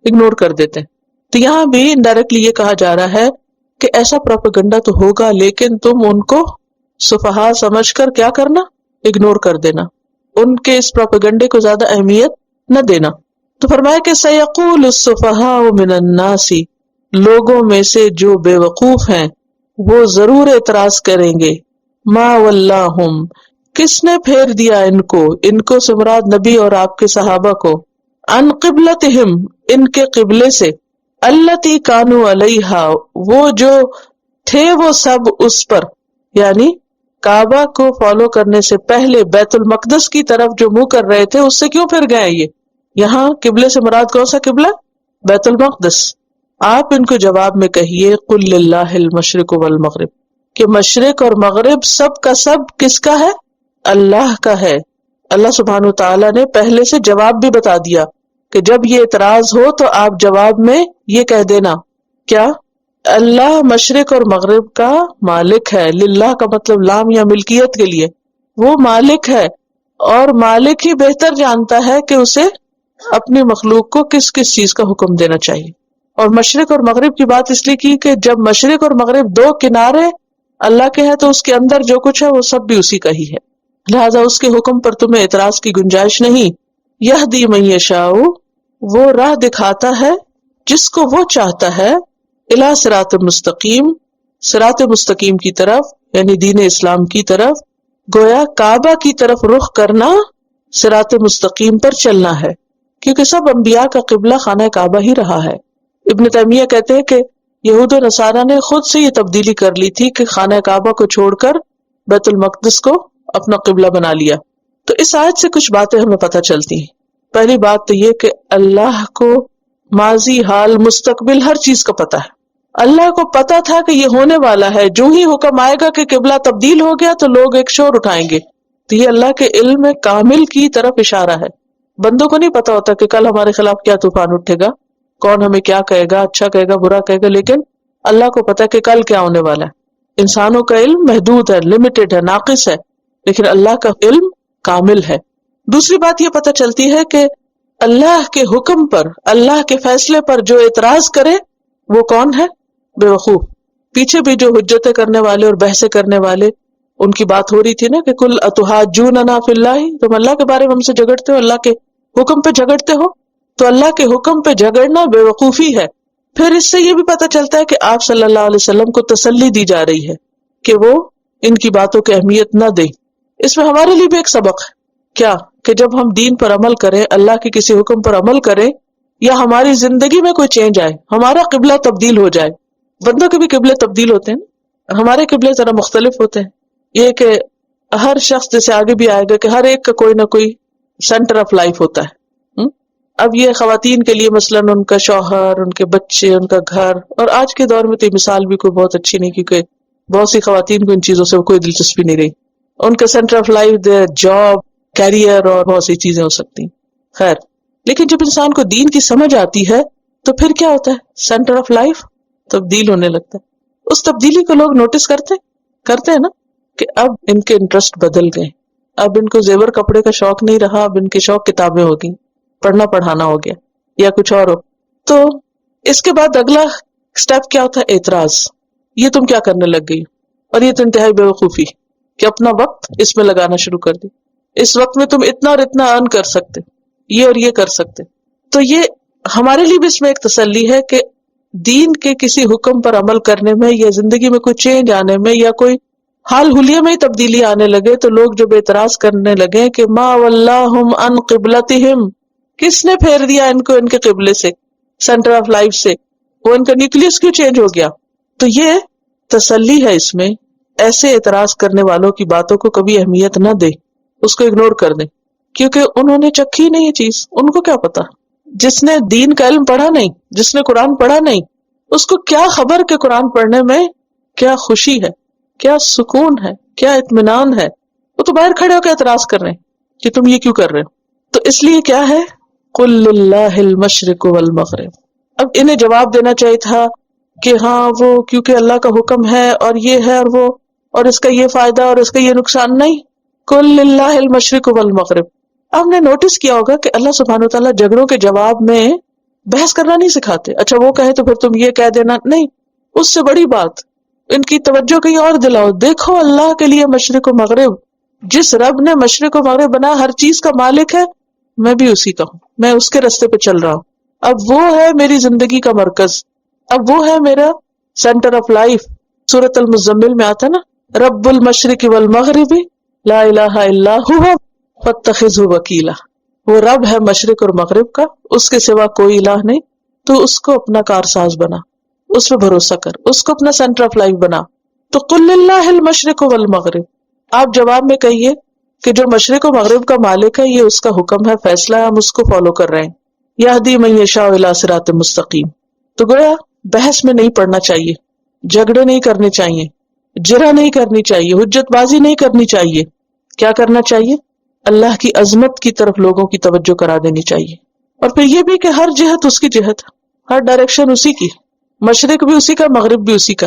اگنور کر دیتے ہیں۔ تو یہاں بھی انڈائریکٹلی یہ کہا جا رہا ہے کہ ایسا پروپیگنڈا تو ہوگا لیکن تم ان کو سفہا سمجھ کر کیا کرنا، اگنور کر دینا، ان کے اس پروپیگنڈے کو زیادہ اہمیت نہ دینا۔ تو فرمایا کہ سیقول السفہاء من الناس، لوگوں میں سے جو بے وقوف ہیں وہ ضرور اعتراض کریں گے، ما ولاہم، کس نے پھیر دیا ان کو سے مراد نبی اور آپ کے صحابہ کو، عن قبلتہم، ان کے قبلے سے، التی کانوا علیہا، وہ جو تھے وہ سب اس پر، یعنی کعبہ کو فالو کرنے سے پہلے بیت المقدس کی طرف جو منہ کر رہے تھے اس سے کیوں پھر گئے یہ؟ یہاں قبلے سے مراد کون سا قبلہ؟ بیت المقدس۔ آپ ان کو جواب میں کہیے قل للہ المشرق والمغرب، کہ مشرق اور مغرب سب کا سب کس کا ہے؟ اللہ کا ہے۔ اللہ سبحانہ وتعالی نے پہلے سے جواب بھی بتا دیا کہ جب یہ اعتراض ہو تو آپ جواب میں یہ کہہ دینا، کیا؟ اللہ مشرق اور مغرب کا مالک ہے۔ للہ کا مطلب لام یا ملکیت کے لیے، وہ مالک ہے، اور مالک ہی بہتر جانتا ہے کہ اسے اپنی مخلوق کو کس کس چیز کا حکم دینا چاہیے۔ اور مشرق اور مغرب کی بات اس لیے کی کہ جب مشرق اور مغرب دو کنارے اللہ کے ہیں تو اس کے اندر جو کچھ ہے وہ سب بھی اسی کا ہی ہے، لہذا اس کے حکم پر تمہیں اعتراض کی گنجائش نہیں۔ یہدی من یشاء، وہ راہ دکھاتا ہے جس کو وہ چاہتا ہے، الی صراط مستقیم، صراط مستقیم کی طرف، یعنی دین اسلام کی طرف، گویا کعبہ کی طرف رخ کرنا صراط مستقیم پر چلنا ہے، کیونکہ سب انبیاء کا قبلہ خانہ کعبہ ہی رہا ہے۔ ابن تیمیہ کہتے ہیں کہ یہود و نصارہ نے خود سے یہ تبدیلی کر لی تھی کہ خانہ کعبہ کو چھوڑ کر بیت المقدس کو اپنا قبلہ بنا لیا۔ تو اس آیت سے کچھ باتیں ہمیں پتہ چلتی ہیں۔ پہلی بات تو یہ کہ اللہ کو ماضی، حال، مستقبل ہر چیز کا پتہ ہے۔ اللہ کو پتہ تھا کہ یہ ہونے والا ہے، جو ہی حکم آئے گا کہ قبلہ تبدیل ہو گیا تو لوگ ایک شور اٹھائیں گے، تو یہ اللہ کے علم کامل کی طرف اشارہ ہے۔ بندوں کو نہیں پتا ہوتا کہ کل ہمارے خلاف کیا طوفان اٹھے گا، کون ہمیں کیا کہے گا، اچھا کہے گا، برا کہے گا، لیکن اللہ کو پتا کہ کل کیا ہونے والا ہے۔ انسانوں کا علم محدود ہے، لمیٹڈ ہے، ناقص ہے، لیکن اللہ کا علم کامل ہے۔ دوسری بات یہ پتہ چلتی ہے کہ اللہ کے حکم پر، اللہ کے فیصلے پر جو اعتراض کرے وہ کون ہے؟ بے وقوف۔ پیچھے بھی جو حجتیں کرنے والے اور بحثیں کرنے والے، ان کی بات ہو رہی تھی نا کہ کل اتحاجوننا فی اللہ، تم اللہ کے بارے میں ہم سے جھگڑتے ہو، اللہ کے حکم پہ جھگڑتے ہو، تو اللہ کے حکم پہ جھگڑنا بے وقوفی ہے۔ پھر اس سے یہ بھی پتہ چلتا ہے کہ آپ صلی اللہ علیہ وسلم کو تسلی دی جا رہی ہے کہ وہ ان کی باتوں کی اہمیت نہ دیں۔ اس میں ہمارے لیے بھی ایک سبق ہے، کیا؟ کہ جب ہم دین پر عمل کریں، اللہ کے کسی حکم پر عمل کریں، یا ہماری زندگی میں کوئی چینج آئے، ہمارا قبلہ تبدیل ہو جائے۔ بندوں کے بھی قبلے تبدیل ہوتے ہیں، ہمارے قبلے ذرا مختلف ہوتے ہیں۔ یہ کہ ہر شخص جیسے آگے بھی آئے گا کہ ہر ایک کا کوئی نہ کوئی سینٹر آف لائف ہوتا ہے۔ اب یہ خواتین کے لیے مثلاً ان کا شوہر، ان کے بچے، ان کا گھر، اور آج کے دور میں تو یہ مثال بھی کوئی بہت اچھی نہیں، کیونکہ بہت سی خواتین کو ان چیزوں سے کوئی دلچسپی نہیں رہی۔ ان کا centre of life job, career اور بہت سی چیزیں ہو سکتی ہیں۔ خیر، لیکن جب انسان کو دین کی سمجھ آتی ہے تو پھر کیا ہوتا ہے؟ سینٹر آف لائف تبدیل ہونے لگتا ہے۔ اس تبدیلی کو لوگ نوٹس کرتے ہیں نا، کہ اب ان کے انٹرسٹ بدل گئے، اب ان کو زیور کپڑے کا شوق نہیں رہا، اب ان کے شوق کتابیں ہو گئی، پڑھنا پڑھانا ہو گیا، یا کچھ اور ہو۔ تو اس کے بعد اگلا سٹیپ کیا ہوتا ہے؟ اعتراض۔ یہ تم کیا کرنے لگ گئی؟ اور یہ تو انتہائی بے وقوفی کہ اپنا وقت اس میں لگانا شروع کر دی، اس وقت میں تم اتنا اور اتنا ارن کر سکتے، یہ اور یہ کر سکتے۔ تو یہ ہمارے لیے بھی اس میں ایک تسلی ہے کہ دین کے کسی حکم پر عمل کرنے میں، یا زندگی میں کوئی چینج آنے میں، یا کوئی حال حلیے میں ہی تبدیلی آنے لگے، تو لوگ جب اعتراض کرنے لگے کہ ما ولاہم عن قبلتہم، کس نے پھیر دیا ان کو ان کے قبلے سے، سینٹر آف لائف سے، وہ ان کا نیوکلیس کیوں چینج ہو گیا؟ تو یہ تسلی ہے اس میں، ایسے اعتراض کرنے والوں کی باتوں کو کبھی اہمیت نہ دے، اس کو اگنور کر دیں، کیونکہ انہوں نے چکھی نہیں یہ چیز، ان کو کیا پتا۔ جس نے دین کا علم پڑھا نہیں، جس نے قرآن پڑھا نہیں، اس کو کیا خبر کہ قرآن پڑھنے میں کیا خوشی ہے، کیا سکون ہے، کیا اطمینان ہے۔ وہ تو باہر کھڑے ہو کے اعتراض کر رہے ہیں کہ تم یہ کیوں کر رہے ہو۔ تو اس لیے کیا ہے، قل للہ المشرق والمغرب۔ اب انہیں جواب دینا چاہیے تھا کہ ہاں وہ کیونکہ اللہ کا حکم ہے اور یہ ہے اور وہ، اور اس کا یہ فائدہ اور اس کا یہ نقصان نہیں. قل للہ المشرق والمغرب. آپ نے نوٹس کیا ہوگا کہ اللہ سبحانہ وتعالیٰ جھگڑوں کے جواب میں بحث کرنا نہیں سکھاتے. اچھا وہ کہے تو پھر تم یہ کہہ دینا, نہیں, اس سے بڑی بات ان کی توجہ کہیں اور دلاؤ. دیکھو اللہ کے لیے مشرق و مغرب, جس رب نے مشرق و مغرب بنا ہر چیز کا مالک ہے, میں بھی اسی کا ہوں, میں اس کے راستے پہ چل رہا ہوں. اب وہ ہے میری زندگی کا مرکز, اب وہ ہے میرا سینٹر آف لائف. سورۃ المزمل میں آتا نا, رب المشرق والمغرب لا الہ الا ہوا فاتخذہ وکیلا. وہ رب ہے مشرق اور مغرب کا, اس کے سوا کوئی الہ نہیں, تو اس کو اپنا کارساز بنا, اس پہ بھروسہ کر, اس کو اپنا سینٹر آف لائف بنا. تو قل للہ المشرق والمغرب, آپ جواب میں کہیے کہ جو مشرق و مغرب کا مالک ہے یہ اس کا حکم ہے, فیصلہ ہے, ہم اس کو فالو کر رہے ہیں. یہدی من یشاء الی صراط مستقیم. تو گویا بحث میں نہیں پڑنا چاہیے, جھگڑے نہیں کرنے چاہیے, جرح نہیں کرنی چاہیے, حجت بازی نہیں کرنی چاہیے. کیا کرنا چاہیے؟ اللہ کی عظمت کی طرف لوگوں کی توجہ کرا دینی چاہیے. اور پھر یہ بھی کہ ہر جہت اس کی جہت, ہر ڈائریکشن اسی کی, مشرق بھی اسی کا, مغرب بھی اسی کا.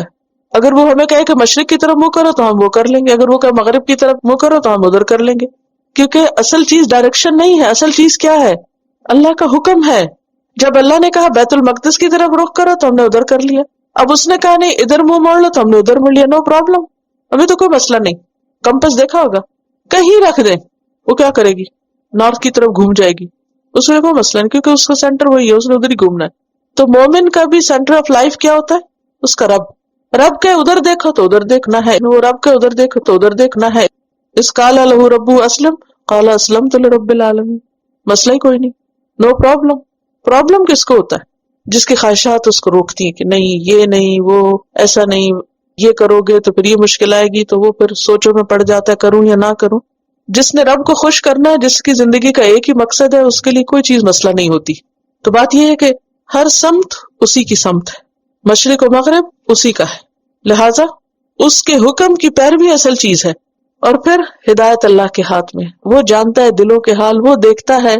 اگر وہ ہمیں کہے کہ مشرق کی طرف منہ کرو تو ہم وہ کر لیں گے, اگر وہ کہے مغرب کی طرف منہ کرو تو ہم ادھر کر لیں گے. کیونکہ اصل چیز ڈائریکشن نہیں ہے, اصل چیز کیا ہے؟ اللہ کا حکم ہے. جب اللہ نے کہا بیت المقدس کی طرف رخ کرو تو ہم نے ادھر کر لیا. اب اس نے کہا نہیں ادھر منہ موڑ لو تو ہم نے ادھر موڑ لیا, نو پرابلم, ہمیں تو کوئی مسئلہ نہیں. کمپس دیکھا ہوگا, کہیں رکھ دیں وہ کیا کرے گی؟ نارتھ کی طرف گھوم جائے گی, اس میں کوئی مسئلہ نہیں, کیونکہ اس کا سینٹر وہی ہے, اس نے ادھر ہی گھومنا ہے. تو مومن کا بھی سینٹر آف لائف کیا ہوتا ہے؟ اس کا رب. رب کے ادھر دیکھو تو ادھر دیکھنا ہے, وہ رب کے ادھر دیکھو تو ادھر دیکھنا ہے. اس قال لہ ربہ اسلم قال اسلمت لرب العالمین. مسئلہ ہی کوئی نہیں, نو پرابلم. پرابلم کس کو ہوتا ہے؟ جس کی خواہشات اس کو روکتی ہیں کہ نہیں یہ نہیں, وہ ایسا نہیں, یہ کرو گے تو پھر یہ مشکل آئے گی, تو وہ پھر سوچوں میں پڑ جاتا ہے کروں یا نہ کروں. جس نے رب کو خوش کرنا ہے, جس کی زندگی کا ایک ہی مقصد ہے, اس کے لیے کوئی چیز مسئلہ نہیں ہوتی. تو بات یہ ہے کہ ہر سمت اسی کی سمت ہے, مشرق و مغرب اسی کا ہے, لہٰذا اس کے حکم کی پیروی اصل چیز ہے. اور پھر ہدایت اللہ کے ہاتھ میں, وہ جانتا ہے دلوں کے حال, وہ دیکھتا ہے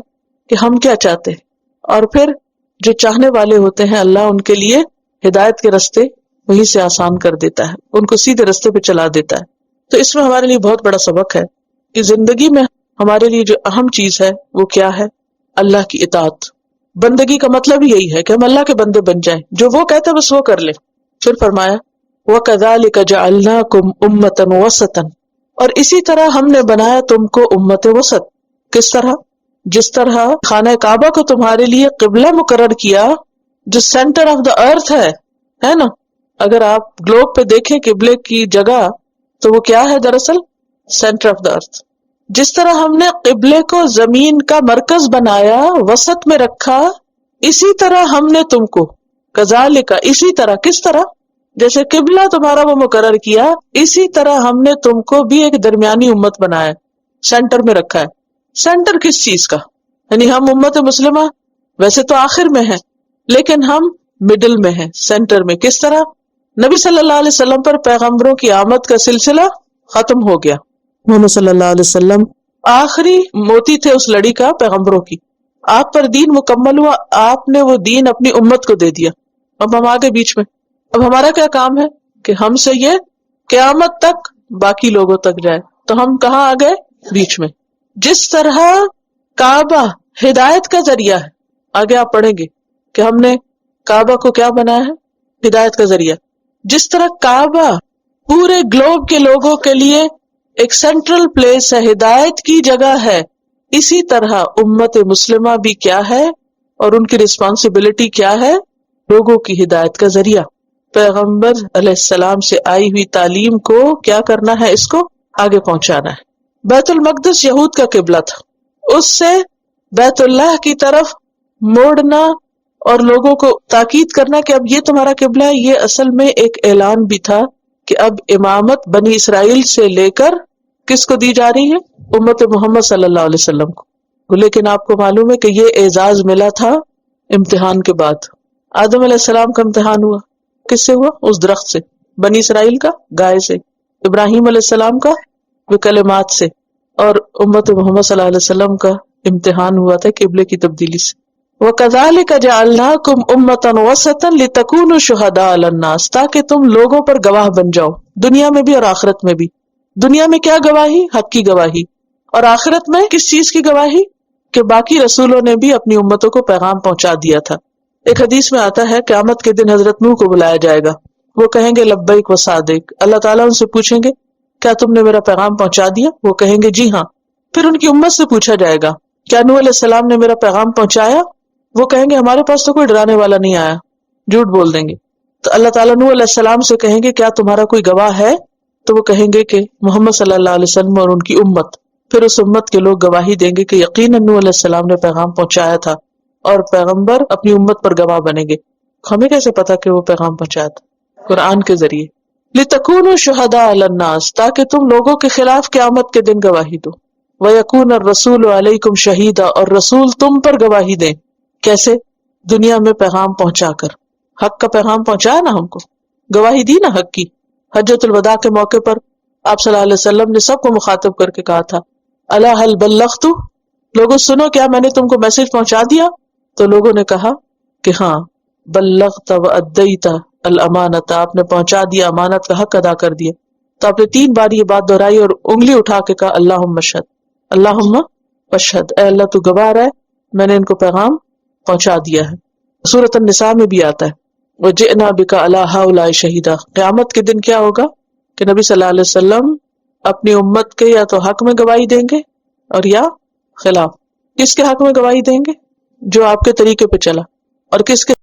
کہ ہم کیا چاہتے ہیں, اور پھر جو چاہنے والے ہوتے ہیں اللہ ان کے لیے ہدایت کے راستے وہیں سے آسان کر دیتا ہے, ان کو سیدھے راستے پہ چلا دیتا ہے. تو اس میں ہمارے لیے بہت بڑا سبق ہے کہ زندگی میں ہمارے لیے جو اہم چیز ہے وہ کیا ہے؟ اللہ کی اطاعت. بندگی کا مطلب یہی ہے کہ ہم اللہ کے بندے بن جائیں, جو وہ کہتا ہے بس وہ کر لیں. پھر فرمایا وَكَذَلِكَ جَعَلْنَاكُمْ أُمَّةً وَسَطًا, اور اسی طرح ہم نے بنایا تم کو امت وسط. کس طرح؟ جس طرح خانہ کعبہ کو تمہارے لیے قبلہ مقرر کیا, جو سینٹر آف دا ارتھ ہے نا. اگر آپ گلوب پہ دیکھیں قبلے کی جگہ تو وہ کیا ہے دراصل؟ سینٹر آف دا ارتھ. جس طرح ہم نے قبلے کو زمین کا مرکز بنایا, وسط میں رکھا, اسی طرح ہم نے تم کو کذالک, اسی طرح. کس طرح؟ جیسے قبلہ تمہارا وہ مقرر کیا, اسی طرح ہم نے تم کو بھی ایک درمیانی امت بنایا, سینٹر میں رکھا ہے. سینٹر کس چیز کا؟ یعنی ہم امت مسلمہ ویسے تو آخر میں ہیں, لیکن ہم مڈل میں ہیں, سینٹر میں. کس طرح؟ نبی صلی اللہ علیہ وسلم پر پیغمبروں کی آمد کا سلسلہ ختم ہو گیا. محمد صلی اللہ علیہ وسلم آخری موتی تھے اس لڑی کا پیغمبروں کی. آپ پر دین مکمل ہوا, آپ نے وہ دین اپنی امت کو دے دیا. اب ہم آگے بیچ میں, اب ہمارا کیا کام ہے کہ ہم سے یہ قیامت تک باقی لوگوں تک جائے. تو ہم کہاں آ گئے؟ بیچ میں. جس طرح کعبہ ہدایت کا ذریعہ ہے, آگے آپ پڑھیں گے کہ ہم نے کعبہ کو کیا بنایا ہے؟ ہدایت کا ذریعہ. جس طرح کعبہ پورے گلوب کے لوگوں کے لیے ایک سینٹرل پلیس ہے, ہدایت کی جگہ ہے, اسی طرح امت مسلمہ بھی کیا ہے اور ان کی رسپانسبلٹی کیا ہے؟ لوگوں کی ہدایت کا ذریعہ. پیغمبر علیہ السلام سے آئی ہوئی تعلیم کو کیا کرنا ہے؟ اس کو آگے پہنچانا ہے. بیت المقدس یہود کا قبلہ تھا, اس سے بیت اللہ کی طرف موڑنا اور لوگوں کو تاکید کرنا کہ اب یہ تمہارا قبلہ ہے, یہ اصل میں ایک اعلان بھی تھا کہ اب امامت بنی اسرائیل سے لے کر کس کو دی جا رہی ہے؟ امت محمد صلی اللہ علیہ وسلم کو. لیکن آپ کو معلوم ہے کہ یہ اعزاز ملا تھا امتحان کے بعد. آدم علیہ السلام کا امتحان ہوا, کس سے ہوا؟ اس درخت سے. بنی اسرائیل کا گائے سے, ابراہیم علیہ السلام کا کلمات سے, اور امت محمد صلی اللہ علیہ وسلم کا امتحان ہوا تھا قبلے کی تبدیلی سے. وَكَذَلِكَ جَعَلْنَاكُمْ أُمَّةً وَسَطًا لِتَكُونُوا شُهَدَاءَ عَلَى النَّاسِ، تاکہ تم لوگوں پر گواہ بن جاؤ، دنیا میں بھی اور آخرت میں بھی۔ دنیا میں کیا گواہی؟ حق کی گواہی۔ اور آخرت میں کس چیز کی گواہی؟ کہ باقی رسولوں نے بھی اپنی امتوں کو پیغام پہنچا دیا تھا۔ ایک حدیث میں آتا ہے قیامت کے دن حضرت نوح کو بلایا جائے گا، وہ کہیں گے لبیک و صادق، اللہ تعالیٰ ان سے پوچھیں گے کیا تم نے میرا پیغام پہنچا دیا؟ وہ کہیں گے جی ہاں۔ پھر ان کی امت سے پوچھا جائے گا کیا نوح علیہ السلام نے میرا پیغام پہنچایا؟ وہ کہیں گے ہمارے پاس تو کوئی ڈرانے والا نہیں آیا، جھوٹ بول دیں گے۔ تو اللہ تعالیٰ نوح علیہ السلام سے کہیں گے کیا تمہارا کوئی گواہ ہے؟ تو وہ کہیں گے کہ محمد صلی اللہ علیہ وسلم اور ان کی امت۔ پھر اس امت کے لوگ گواہی دیں گے کہ یقیناً نوح علیہ السلام نے پیغام پہنچایا تھا، اور پیغمبر اپنی امت پر گواہ بنیں گے۔ ہمیں کیسے پتا کہ وہ پیغام پہنچایا تھا؟ قرآن کے ذریعے۔ لِتَكُونُوا شُهَدَاءَ عَلَى النَّاسِ، تاکہ تم لوگوں کے خلاف قیامت کے دن گواہی دو۔ وَيَكُونَ الرَّسُولُ عَلَيْكُمْ شَهِيدًا، اور رسول تم پر گواہی دیں۔ کیسے؟ دنیا میں پیغام پہنچا کر، حق کا پیغام پہنچایا نا ہم کو، گواہی دی نا حق کی۔ حجۃ الوداع کے موقع پر آپ صلی اللہ علیہ وسلم نے سب کو مخاطب کر کے کہا تھا الا هل بلغت، لوگوں سنو کیا میں نے تم کو میسج پہنچا دیا؟ تو لوگوں نے کہا کہ ہاں، بلغت وادیت الامانۃ، آپ نے پہنچا دیا، امانت کا حق ادا کر دیا۔ تو آپ نے 3 بار یہ بات دہرائی اور انگلی اٹھا کے کہا اللہم اشہد، اللہم اشہد، اے اللہ تو گواہ رہے میں نے ان کو پیغام پہنچا دیا ہے۔ سورۃ النساء میں بھی آتا ہے وجئنا بک علی ہؤلاء شہیدا، قیامت کے دن کیا ہوگا کہ نبی صلی اللہ علیہ وسلم اپنی امت کے یا تو حق میں گواہی دیں گے اور یا خلاف۔ کس کے حق میں گواہی دیں گے؟ جو آپ کے طریقے پہ چلا، اور کس کے